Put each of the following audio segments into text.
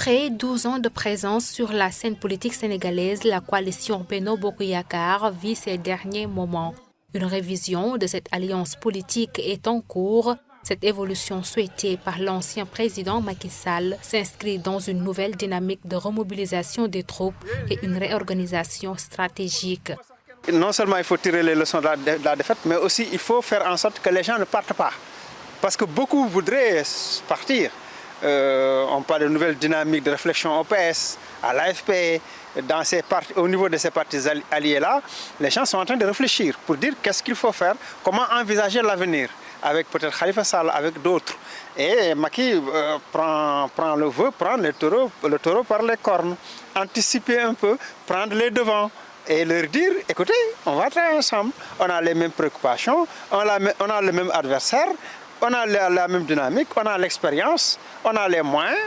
Après 12 ans de présence sur la scène politique sénégalaise, la coalition Benno Bokk Yakaar vit ses derniers moments. Une révision de cette alliance politique est en cours. Cette évolution souhaitée par l'ancien président Macky Sall s'inscrit dans une nouvelle dynamique de remobilisation des troupes et une réorganisation stratégique. Non seulement il faut tirer les leçons de la défaite, mais aussi il faut faire en sorte que les gens ne partent pas. Parce que beaucoup voudraient partir. On parle de nouvelles dynamiques de réflexion au PS, à l'AFP, au niveau de ces partis alliés-là, les gens sont en train de réfléchir pour dire qu'est-ce qu'il faut faire, comment envisager l'avenir, avec peut-être Khalifa Sall, avec d'autres. Et Macky veut prendre le taureau par les cornes, anticiper un peu, prendre les devants et leur dire, écoutez, on va travailler ensemble, on a les mêmes préoccupations, on a le même adversaire, on a la même dynamique, on a l'expérience, on a les moyens,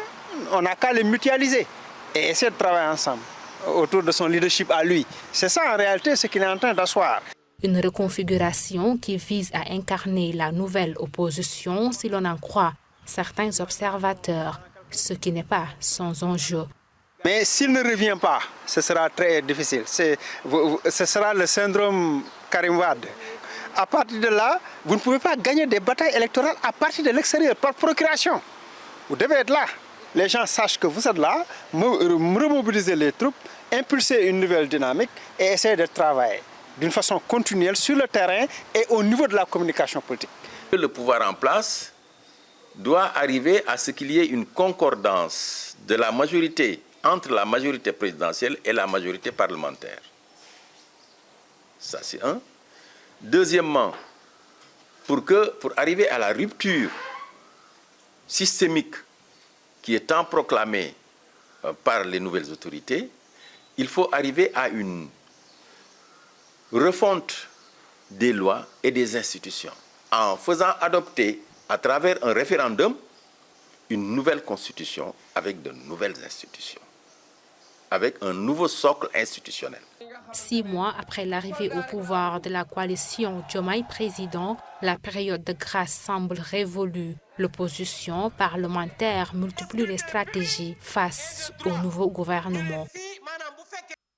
on n'a qu'à les mutualiser et essayer de travailler ensemble autour de son leadership à lui. C'est ça en réalité ce qu'il est en train d'asseoir. Une reconfiguration qui vise à incarner la nouvelle opposition, si l'on en croit certains observateurs, ce qui n'est pas sans enjeu. Mais s'il ne revient pas, ce sera très difficile. Ce sera le syndrome Karim Wade. À partir de là, vous ne pouvez pas gagner des batailles électorales à partir de l'extérieur, par procuration. Vous devez être là. Les gens sachent que vous êtes là, remobiliser les troupes, impulser une nouvelle dynamique et essayer de travailler d'une façon continuelle sur le terrain et au niveau de la communication politique. Le pouvoir en place doit arriver à ce qu'il y ait une concordance de la majorité entre la majorité présidentielle et la majorité parlementaire. Ça, c'est un. Deuxièmement, pour arriver à la rupture systémique qui est tant proclamée par les nouvelles autorités, il faut arriver à une refonte des lois et des institutions en faisant adopter à travers un référendum une nouvelle constitution avec de nouvelles institutions, avec un nouveau socle institutionnel. 6 mois après l'arrivée au pouvoir de la coalition Diomaye président, la période de grâce semble révolue. L'opposition parlementaire multiplie les stratégies face au nouveau gouvernement.